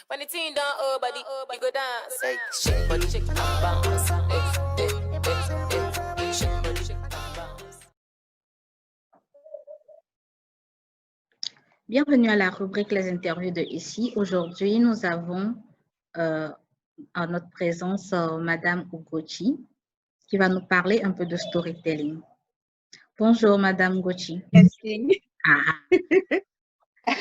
When the team down, oh body, you go dance. Hey, shake body, shake and bounce. Shake body, shake and bounce. Bienvenue à la rubrique Les interviews de ici. Aujourd'hui, nous avons en notre présence Madame Ugochi qui va nous parler un peu de storytelling. Bonjour Madame Ugochi. Testing. Thank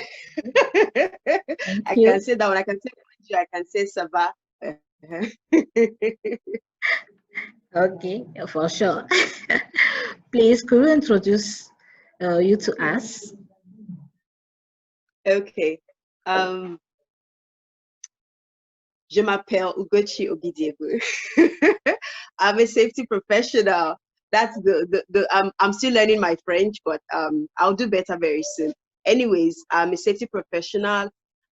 I you. can say that one. I can say bonjour. I can say ça va. Okay, for sure. Please, could you introduce you to us? Okay. Je m'appelle Ugochi Ogidiegu. I'm a safety professional. That's I'm still learning my French, but I'll do better very soon. Anyways, I'm a safety professional.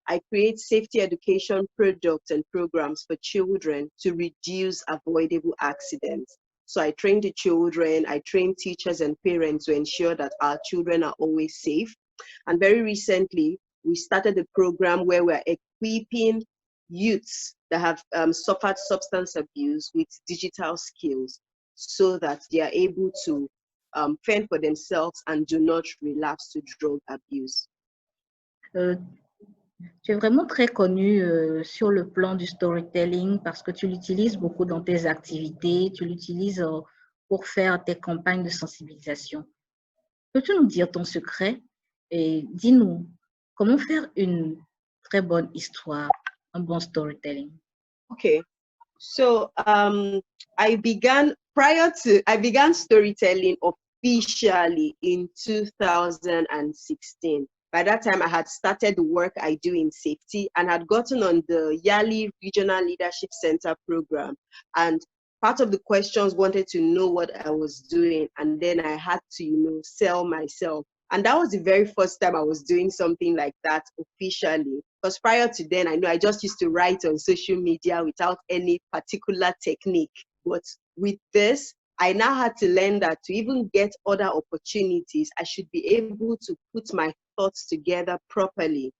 I create safety education products and programs for children to reduce avoidable accidents. So I train the children, I train teachers and parents to ensure that our children are always safe. And very recently, we started a program where we're equipping youths that have suffered substance abuse with digital skills so that they are able to fend for themselves and do not relapse to drug abuse. Tu es vraiment très connu sur le plan du storytelling parce que tu l'utilises beaucoup dans tes activités, tu l'utilises pour faire tes campagnes de sensibilisation. Peux-tu nous dire ton secret et dis-nous comment faire une très bonne histoire, un bon storytelling? Okay, so I began storytelling officially in 2016. By that time, I had started the work I do in safety and had gotten on the Yali Regional Leadership Center program. And part of the questions wanted to know what I was doing. And then I had to, sell myself. And that was the very first time I was doing something like that officially. Because prior to then, I just used to write on social media without any particular technique. But with this, I now had to learn that to even get other opportunities, I should be able to put my thoughts together properly,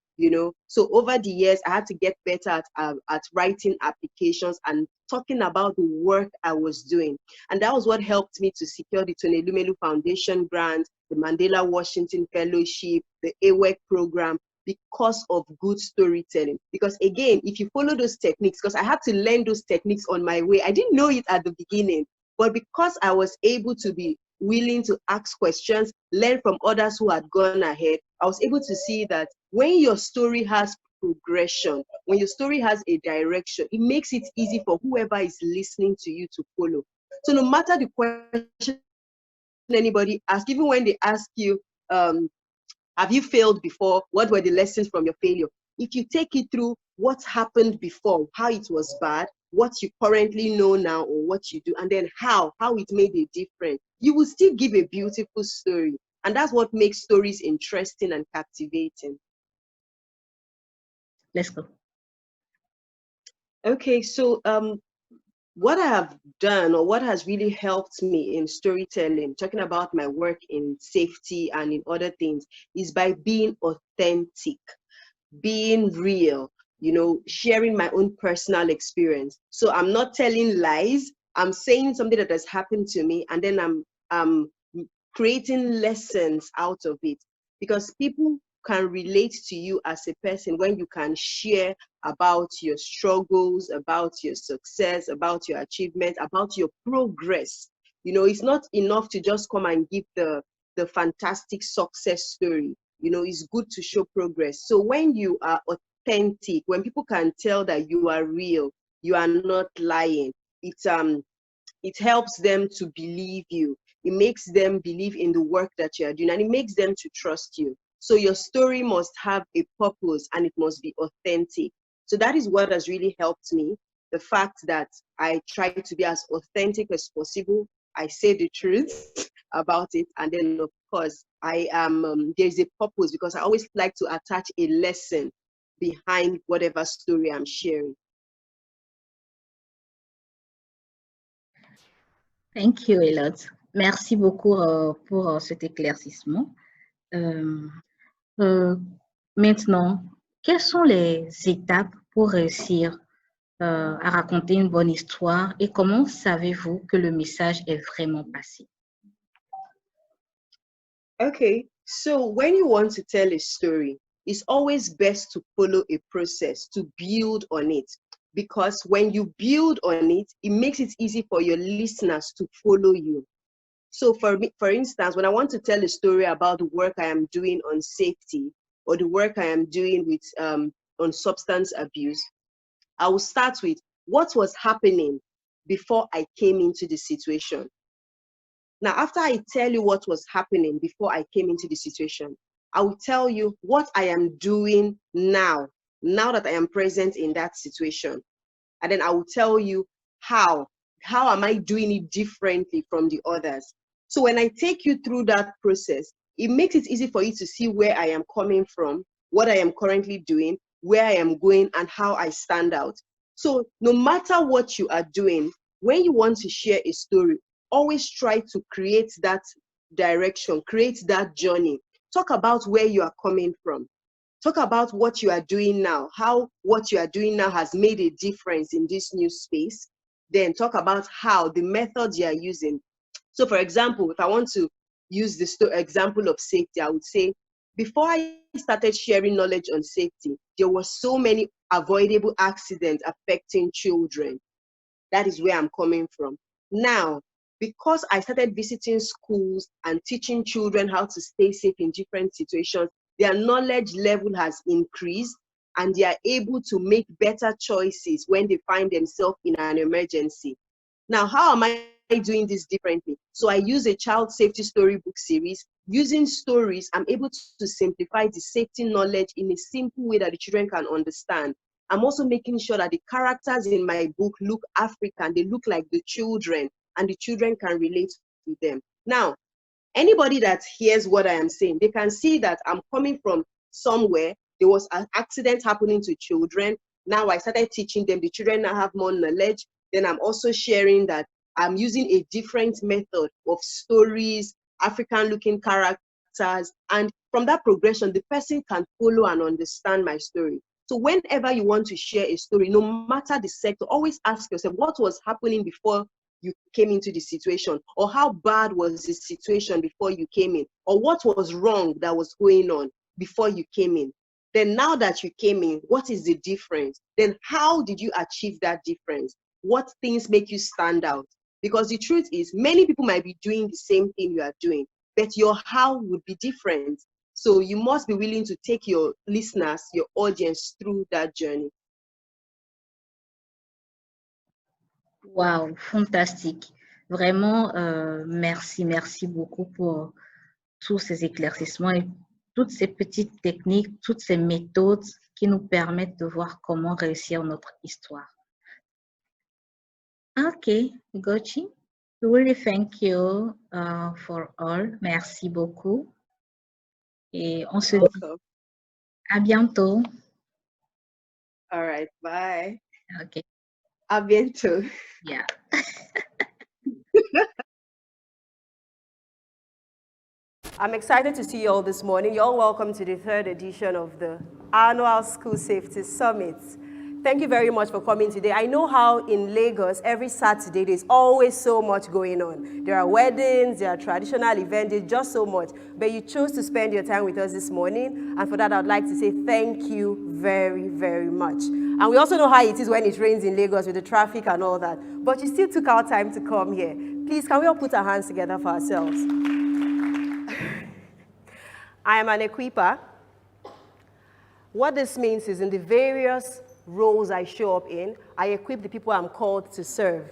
So over the years, I had to get better at writing applications and talking about the work I was doing. And that was what helped me to secure the Tony Lumelu Foundation grant, the Mandela Washington Fellowship, the AWEC program, because of good storytelling. Because again, if you follow those techniques, because I had to learn those techniques on my way, I didn't know it at the beginning. But because I was able to be willing to ask questions, learn from others who had gone ahead, I was able to see that when your story has progression, when your story has a direction, it makes it easy for whoever is listening to you to follow. So no matter the question anybody asks, even when they ask you, have you failed before? What were the lessons from your failure? If you take it through what happened before, how it was bad, what you currently know now or what you do, and then how it made a difference, you will still give a beautiful story. And that's what makes stories interesting and captivating. Let's go. Okay, so what I have done or what has really helped me in storytelling, talking about my work in safety and in other things, is by being authentic, being real, sharing my own personal experience. So I'm not telling lies. I'm saying something that has happened to me, and then I'm creating lessons out of it, because people can relate to you as a person when you can share about your struggles, about your success, about your achievement, about your progress. It's not enough to just come and give the fantastic success story. It's good to show progress. So when you are authentic, when people can tell that you are real, you are not lying, it helps them to believe you. It makes them believe in the work that you are doing, and it makes them to trust you. So your story must have a purpose and it must be authentic. So that is what has really helped me. The fact that I try to be as authentic as possible. I say the truth about it. And then of course, there's a purpose, because I always like to attach a lesson behind whatever story I'm sharing. Thank you, Elod. Merci beaucoup pour cet éclaircissement. Maintenant, quelles sont les étapes pour réussir à raconter une bonne histoire et comment savez-vous que le message est vraiment passé? Okay, so when you want to tell a story, it's always best to follow a process to build on it. Because when you build on it, it makes it easy for your listeners to follow you. So for me, for instance, when I want to tell a story about the work I am doing on safety or the work I am doing with on substance abuse, I will start with what was happening before I came into the situation. Now, after I tell you what was happening before I came into the situation, I will tell you what I am doing now that I am present in that situation. And then I will tell you how am I doing it differently from the others. So when I take you through that process, it makes it easy for you to see where I am coming from, what I am currently doing, where I am going, and how I stand out. So no matter what you are doing, when you want to share a story, always try to create that direction, create that journey. Talk about where you are coming from. Talk about what you are doing now, how what you are doing now has made a difference in this new space. Then talk about how the methods you are using. So for example, if I want to use the example of safety, I would say, before I started sharing knowledge on safety, there were so many avoidable accidents affecting children. That is where I'm coming from. Now, because I started visiting schools and teaching children how to stay safe in different situations, their knowledge level has increased and they are able to make better choices when they find themselves in an emergency. Now, how am I doing this differently? So I use a child safety storybook series. Using stories, I'm able to simplify the safety knowledge in a simple way that the children can understand. I'm also making sure that the characters in my book look African, they look like the children, and the children can relate to them. Now, anybody that hears what I am saying, they can see that I'm coming from somewhere. There was an accident happening to children. Now I started teaching them. The children now have more knowledge. Then I'm also sharing that I'm using a different method of stories, African-looking characters. And from that progression, the person can follow and understand my story. So whenever you want to share a story, no matter the sector, always ask yourself, what was happening before you came into the situation? Or how bad was the situation before you came in? Or what was wrong that was going on before you came in? Then now that you came in, what is the difference? Then how did you achieve that difference? What things make you stand out? Because the truth is, many people might be doing the same thing you are doing, but your how would be different. So you must be willing to take your listeners, your audience through that journey. Wow, fantastique. Vraiment, merci beaucoup pour tous ces éclaircissements et toutes ces petites techniques, toutes ces méthodes qui nous permettent de voir comment réussir notre histoire. Okay, Gochi, we really thank you for all. Merci beaucoup. Et on se dit à bientôt. All right, bye. Okay. À bientôt. Yeah. I'm excited to see you all this morning. You're all welcome to the third edition of the annual School Safety Summit. Thank you very much for coming today. I know how in Lagos, every Saturday, there's always so much going on. There are weddings, there are traditional events, there's just so much. But you chose to spend your time with us this morning. And for that, I'd like to say thank you very, very much. And we also know how it is when it rains in Lagos with the traffic and all that. But you still took our time to come here. Please, can we all put our hands together for ourselves? I am an equiper. What this means is in the various roles I show up in, I equip the people I'm called to serve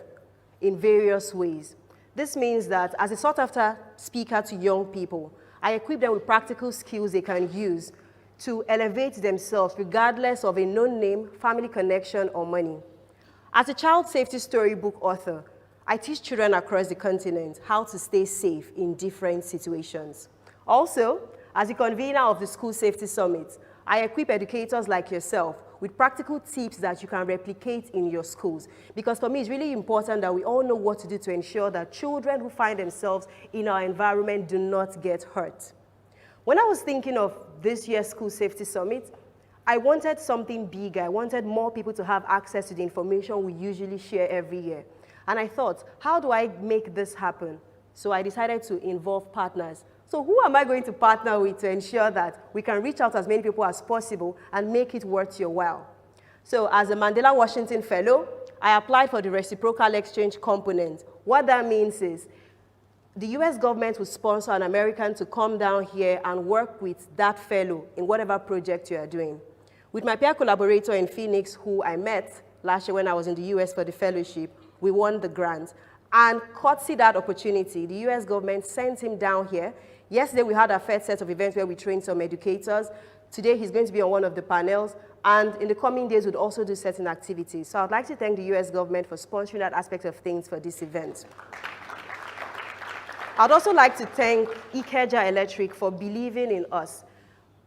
in various ways. This means that as a sought-after speaker to young people, I equip them with practical skills they can use to elevate themselves regardless of a known name, family connection, or money. As a child safety storybook author, I teach children across the continent how to stay safe in different situations. Also, as the convener of the School Safety Summit, I equip educators like yourself with practical tips that you can replicate in your schools. Because for me, it's really important that we all know what to do to ensure that children who find themselves in our environment do not get hurt. When I was thinking of this year's School Safety Summit, I wanted something bigger. I wanted more people to have access to the information we usually share every year. And I thought, how do I make this happen? So I decided to involve partners. So who am I going to partner with to ensure that we can reach out to as many people as possible and make it worth your while? So as a Mandela Washington Fellow, I applied for the reciprocal exchange component. What that means is the US government will sponsor an American to come down here and work with that fellow in whatever project you are doing. With my peer collaborator in Phoenix, who I met last year when I was in the US for the fellowship, we won the grant. And courtesy that opportunity, the US government sent him down here. Yesterday, we had our first set of events where we trained some educators. Today, he's going to be on one of the panels. And in the coming days, we'll also do certain activities. So I'd like to thank the US government for sponsoring that aspect of things for this event. I'd also like to thank Ikeja Electric for believing in us.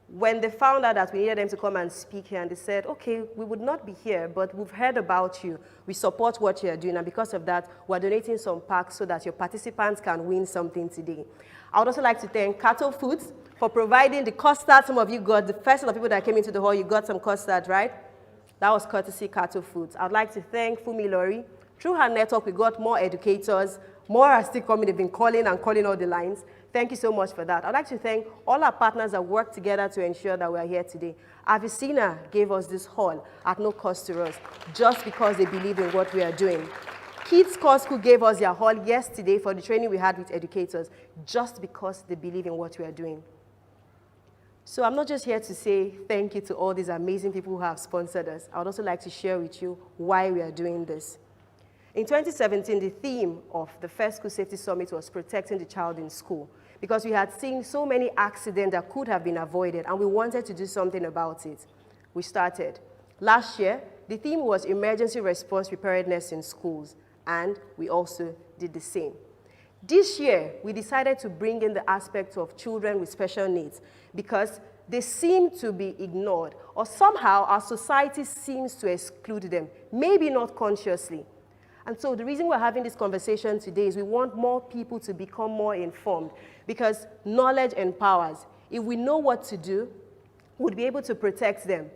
When they found out that we needed them to come and speak here, and they said, okay, we would not be here, but we've heard about you. We support what you're doing, and because of that, we're donating some packs so that your participants can win something today. I would also like to thank Cattle Foods for providing the custard. Some of you got, the first of the people that came into the hall, you got some custard, right? That was courtesy Cattle Foods. I'd like to thank Fumi Lori. Through her network, we got more educators. More are still coming. They've been calling and calling all the lines. Thank you so much for that. I'd like to thank all our partners that work together to ensure that we're here today. Avicenna gave us this hall at no cost to us, just because they believe in what we are doing. Kids Core School gave us their hall yesterday for the training we had with educators, just because they believe in what we are doing. So I'm not just here to say thank you to all these amazing people who have sponsored us. I would also like to share with you why we are doing this. In 2017, the theme of the first School Safety Summit was protecting the child in school, because we had seen so many accidents that could have been avoided, and we wanted to do something about it. We started. Last year, the theme was emergency response preparedness in schools, and we also did the same. This year, we decided to bring in the aspect of children with special needs, because they seem to be ignored, or somehow our society seems to exclude them, maybe not consciously. And so the reason we're having this conversation today is we want more people to become more informed, because knowledge empowers. If we know what to do, we'll be able to protect them.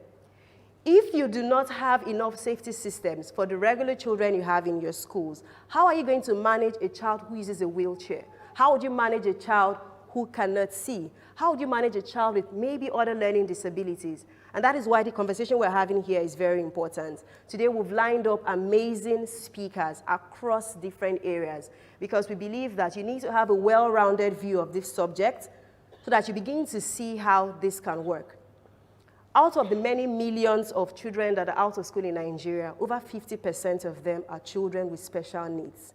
If you do not have enough safety systems for the regular children you have in your schools, how are you going to manage a child who uses a wheelchair? How would you manage a child who cannot see? How would you manage a child with maybe other learning disabilities? And that is why the conversation we're having here is very important. Today, we've lined up amazing speakers across different areas, because we believe that you need to have a well-rounded view of this subject so that you begin to see how this can work. Out of the many millions of children that are out of school in Nigeria, over 50% of them are children with special needs.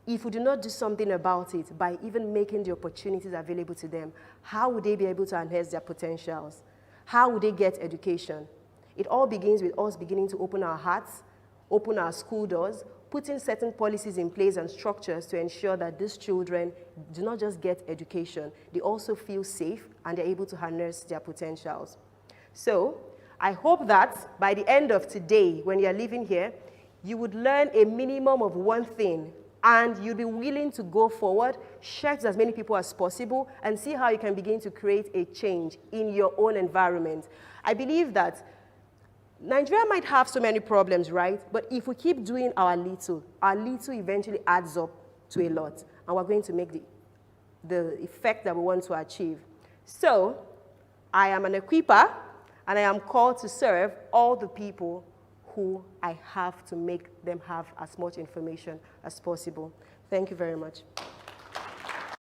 If we do not do something about it by even making the opportunities available to them, how would they be able to enhance their potentials? How would they get education? It all begins with us beginning to open our hearts, open our school doors, putting certain policies in place and structures to ensure that these children do not just get education, they also feel safe and they're able to harness their potentials. So I hope that by the end of today, when you're leaving here, you would learn a minimum of one thing, and you'll be willing to go forward, share to as many people as possible, and see how you can begin to create a change in your own environment. I believe that Nigeria might have so many problems, right? But if we keep doing our little eventually adds up to a lot, and we're going to make the effect that we want to achieve. So I am an equiper, and I am called to serve all the people who I have to make them have as much information as possible. Thank you very much.